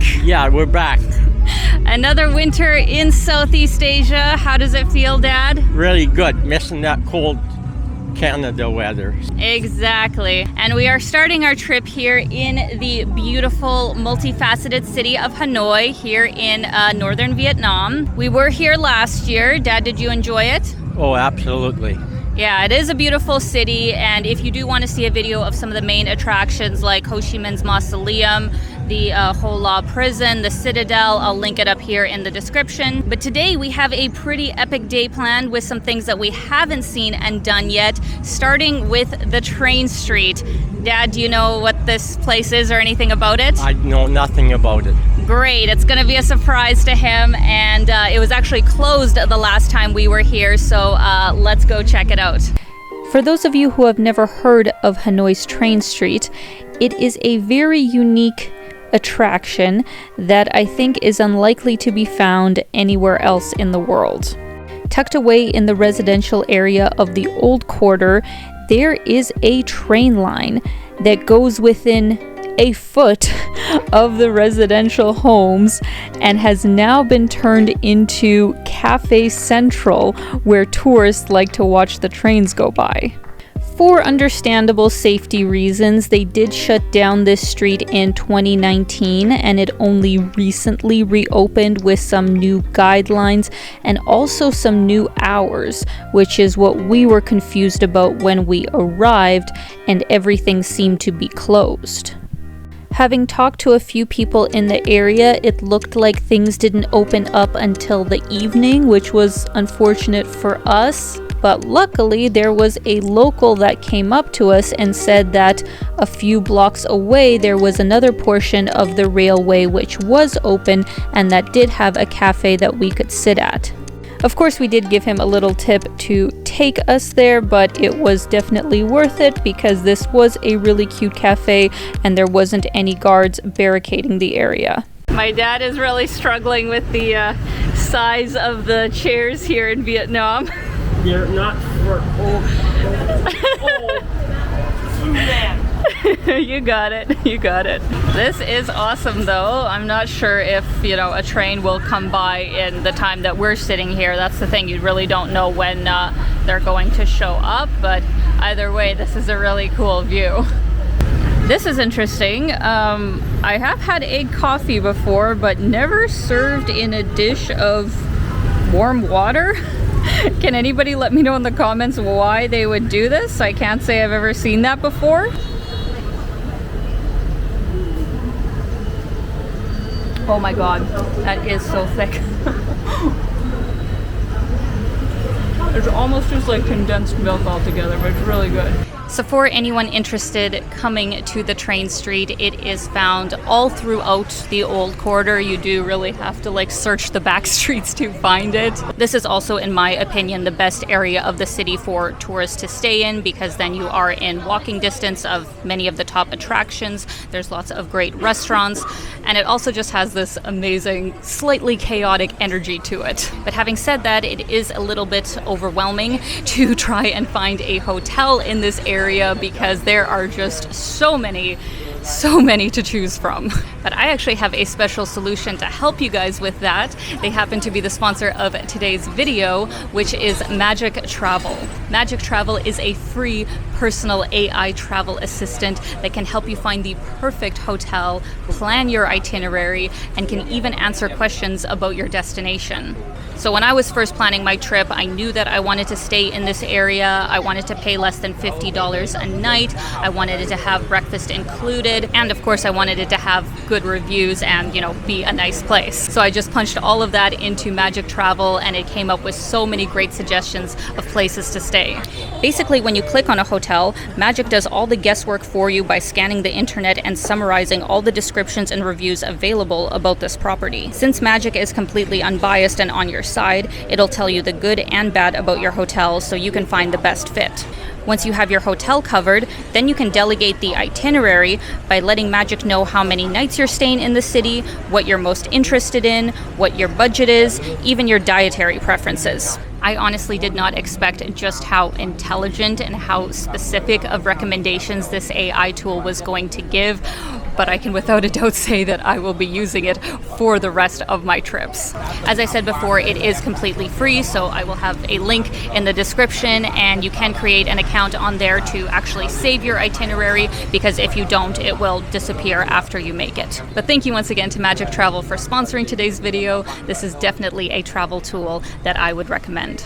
Yeah, we're back. Another winter in Southeast Asia. How does it feel, Dad? Really good. Missing that cold Canada weather. Exactly. And we are starting our trip here in the beautiful, multifaceted city of Hanoi here in northern Vietnam. We were here last year. Dad, did you enjoy it? Oh, absolutely. Yeah, it is a beautiful city, and if you do want to see a video of some of the main attractions like Ho Chi Minh's Mausoleum, the Ho La Prison, the Citadel, I'll link it up here in the description. But today we have a pretty epic day planned with some things that we haven't seen and done yet, starting with the train street. Dad, do you know what this place is or anything about it? I know nothing about it. Great, it's going to be a surprise to him, and it was actually closed the last time we were here, so let's go check it out. For those of you who have never heard of Hanoi's train street, it is a very unique attraction that I think is unlikely to be found anywhere else in the world. Tucked away in the residential area of the Old Quarter, there is a train line that goes within a foot of the residential homes and has now been turned into Cafe Central, where tourists like to watch the trains go by. For understandable safety reasons, they did shut down this street in 2019, and it only recently reopened with some new guidelines and also some new hours, which is what we were confused about when we arrived, and everything seemed to be closed. Having talked to a few people in the area, it looked like things didn't open up until the evening, which was unfortunate for us. But luckily, there was a local that came up to us and said that a few blocks away, there was another portion of the railway which was open and that did have a cafe that we could sit at. Of course, we did give him a little tip to take us there, but it was definitely worth it because this was a really cute cafe and there wasn't any guards barricading the area. My dad is really struggling with the size of the chairs here in Vietnam. They're not for old man. You got it. You got it. This is awesome though. I'm not sure if, a train will come by in the time that we're sitting here. That's the thing. You really don't know when they're going to show up, but either way, this is a really cool view. This is interesting. I have had egg coffee before, but never served in a dish of warm water. Can anybody let me know in the comments why they would do this? I can't say I've ever seen that before. Oh my god, that is so thick. It almost tastes like condensed milk altogether, but it's really good. So for anyone interested coming to the train street, it is found all throughout the Old Quarter. You do really have to search the back streets to find it. This is also, in my opinion, the best area of the city for tourists to stay in because then you are in walking distance of many of the top attractions. There's lots of great restaurants, and it also just has this amazing, slightly chaotic energy to it. But having said that, it is a little bit overwhelming to try and find a hotel in this area because there are just so many to choose from. But I actually have a special solution to help you guys with that. They happen to be the sponsor of today's video, which is Magic Travel. Magic Travel is a free personal AI travel assistant that can help you find the perfect hotel, plan your itinerary, and can even answer questions about your destination. So when I was first planning my trip, I knew that I wanted to stay in this area. I wanted to pay less than $50 a night. I wanted it to have breakfast included. And of course, I wanted it to have good reviews and, be a nice place. So I just punched all of that into Magic Travel and it came up with so many great suggestions of places to stay. Basically, when you click on a hotel, Magic does all the guesswork for you by scanning the internet and summarizing all the descriptions and reviews available about this property. Since Magic is completely unbiased and on your side, it'll tell you the good and bad about your hotel so you can find the best fit. Once you have your hotel covered, then you can delegate the itinerary by letting Magic know how many nights you're staying in the city, what you're most interested in, what your budget is, even your dietary preferences. I honestly did not expect just how intelligent and how specific of recommendations this AI tool was going to give. but I can without a doubt say that I will be using it for the rest of my trips. As I said before, it is completely free, so I will have a link in the description, and you can create an account on there to actually save your itinerary, because if you don't, it will disappear after you make it. But thank you once again to Magic Travel for sponsoring today's video. This is definitely a travel tool that I would recommend.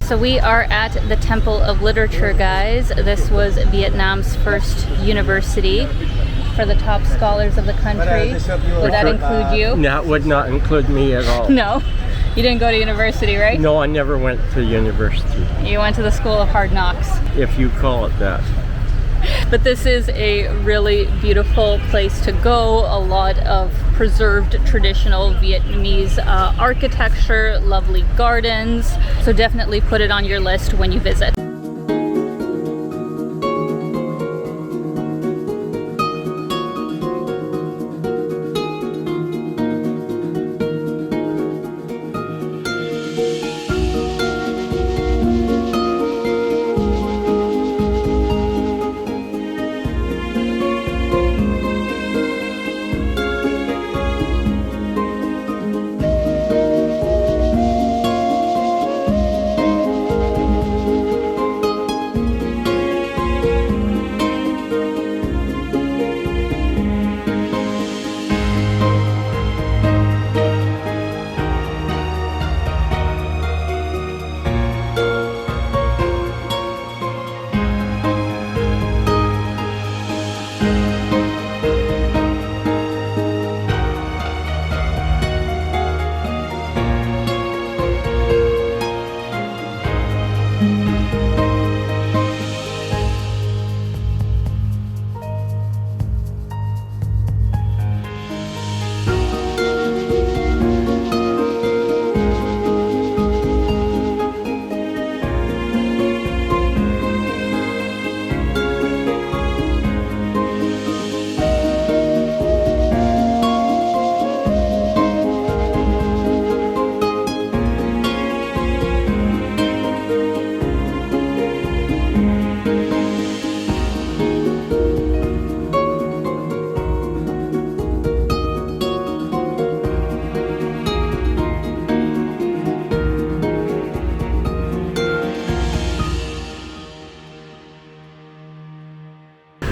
So we are at the Temple of Literature, guys. This was Vietnam's first university for the top scholars of the country. Would that include you? That would not include me at all. No? You didn't go to university, right? No, I never went to university, You went to the School of Hard Knocks. if you call it that. But this is a really beautiful place to go. A lot of preserved traditional Vietnamese architecture, lovely gardens. So definitely put it on your list when you visit.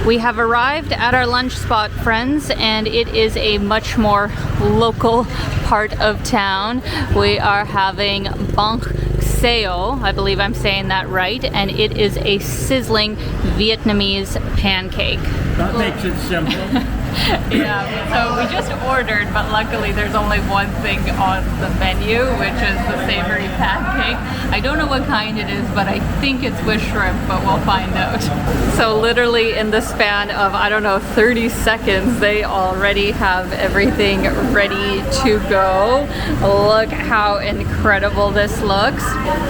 We have arrived at our lunch spot, friends, and it is a much more local part of town. We are having Mcleod, I believe I'm saying that right, and it is a sizzling Vietnamese pancake. That makes it simple. Yeah, so we just ordered, but luckily there's only one thing on the menu, which is the savory pancake. I don't know what kind it is, but I think it's with shrimp, but we'll find out. So literally in the span of, I don't know, 30 seconds, they already have everything ready to go. Look how incredible this looks.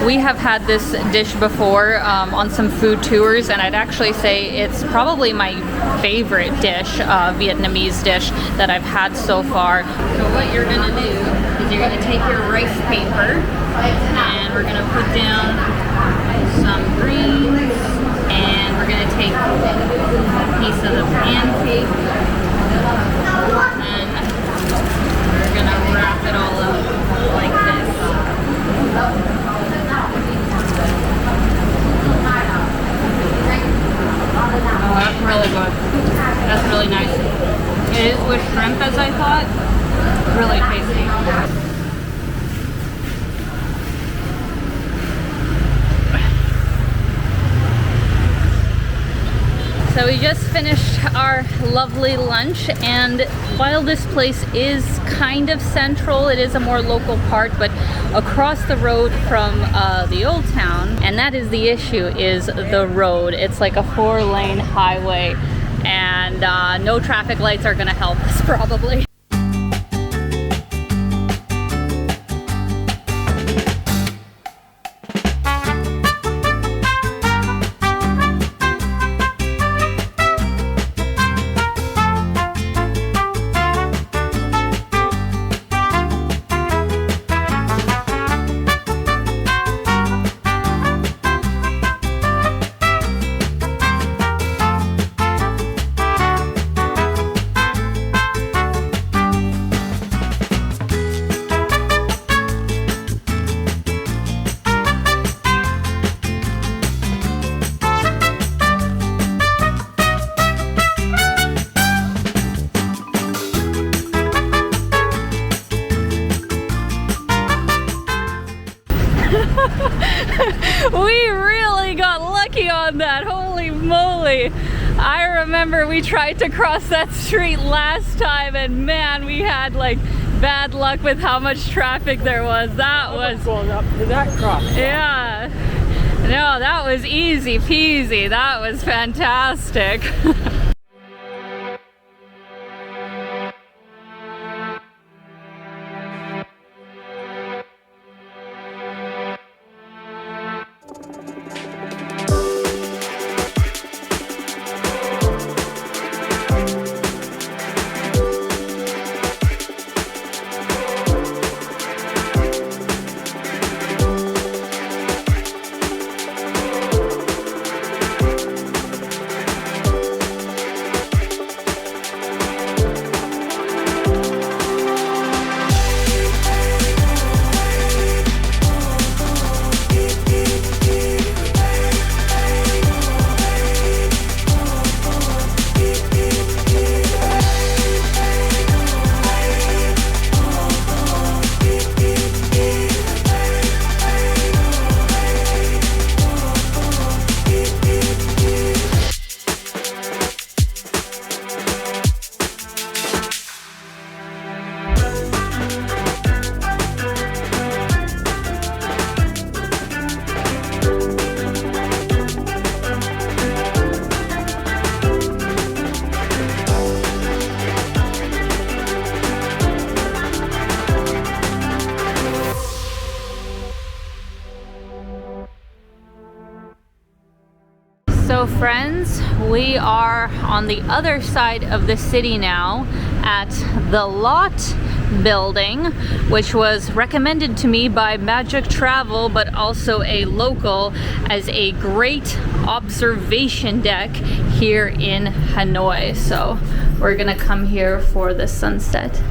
We have had this dish before on some food tours, and I'd actually say it's probably my favorite dish, Vietnamese dish that I've had so far. So what you're gonna do is you're gonna take your rice paper and we're gonna put down some greens, and we're gonna take a piece of the pancake, and we're gonna wrap it all up like this. Oh, that's really good. That's really nice. It is with shrimp, as I thought. Really tasty. So we just finished our lovely lunch, and while this place is kind of central, it is a more local part, but across the road from the old town, and that is the issue, is the road. It's like a 4-lane highway, and no traffic lights are gonna help us probably. We really got lucky on that, holy moly. I remember we tried to cross that street last time, and man, we had like bad luck with how much traffic there was. That was going up to that cross. Yeah. No, that was easy peasy. That was fantastic. So friends, we are on the other side of the city now at the Lot building, which was recommended to me by Magic Travel, but also a local, as a great observation deck here in Hanoi. So we're gonna come here for the sunset.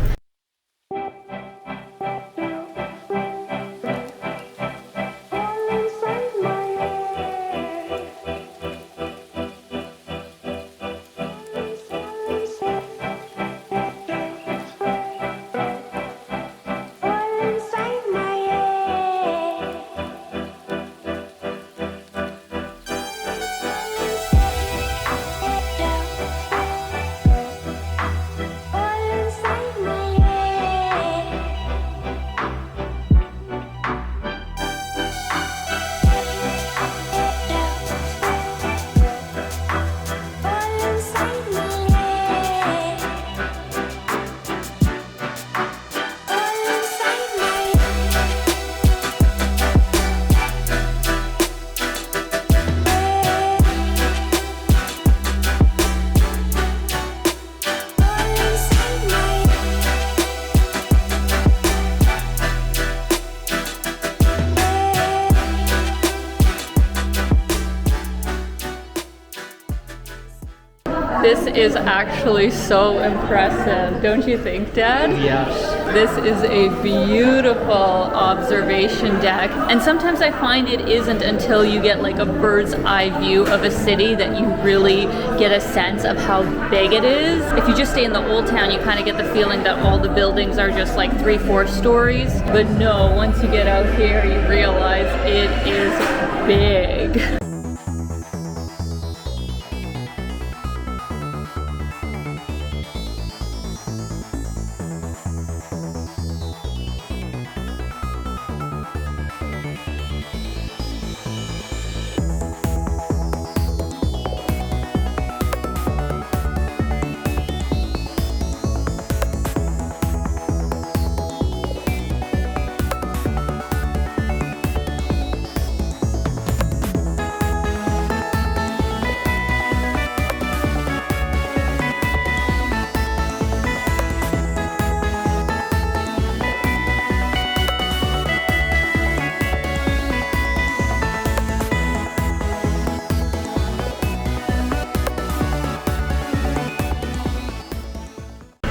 This is actually so impressive, don't you think, Dad? Yes. This is a beautiful observation deck, and sometimes I find it isn't until you get like a bird's eye view of a city that you really get a sense of how big it is. If you just stay in the old town, you kind of get the feeling that all the buildings are just like 3-4 stories, but no, once you get out here, you realize it is big.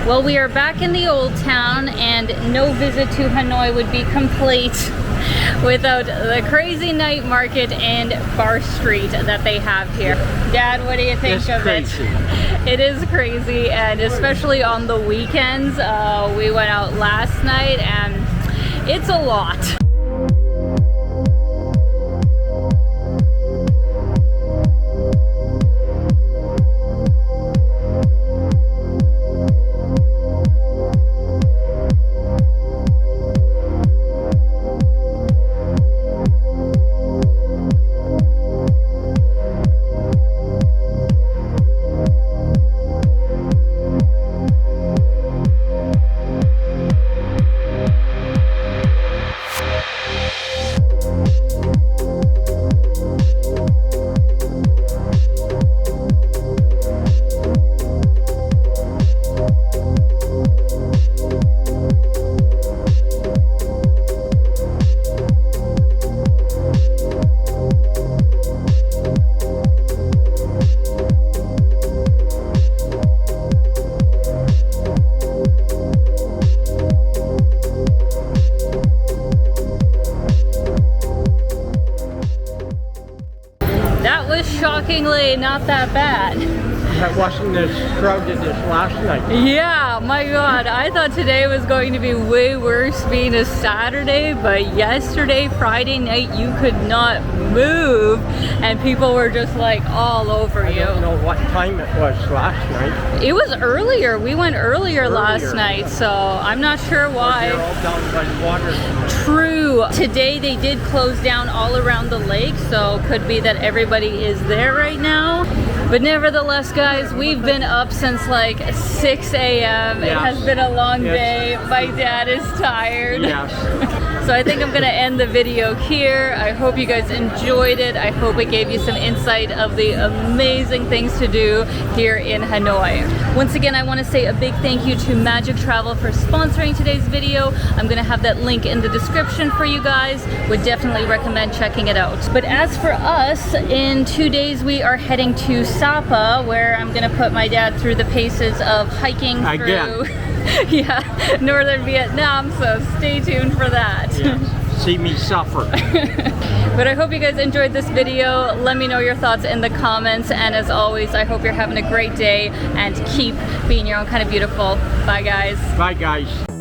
Well, we are back in the old town, and no visit to Hanoi would be complete without the crazy night market and bar street that they have here. Dad, what do you think It's of crazy. it? It is crazy, and especially on the weekends. We went out last night, and it's a lot. That was shockingly not that bad. That wasn't as crowded as last night. Yeah, my God, I thought today was going to be way worse being a Saturday, but yesterday, Friday night, you could not move, and people were just like all over you. I don't know what time it was last night. It was earlier. We went earlier last night, so I'm not sure why. They're all down by the water. True. Today they did close down all around the lake, so could be that everybody is there right now. But nevertheless, guys, we've been up since like 6 a.m. It has been a long day. My dad is tired. Yes. So I think I'm gonna end the video here. I hope you guys enjoyed it. I hope it gave you some insight of the amazing things to do here in Hanoi. Once again, I wanna say a big thank you to Magic Travel for sponsoring today's video. I'm gonna have that link in the description for you guys. Would definitely recommend checking it out. But as for us, in 2 days we are heading to Sapa, where I'm gonna put my dad through the paces of hiking through northern Vietnam, so stay tuned for that. Yeah. See me suffer. But I hope you guys enjoyed this video. Let me know your thoughts in the comments, and as always, I hope you're having a great day and keep being your own kind of beautiful. Bye guys. Bye guys.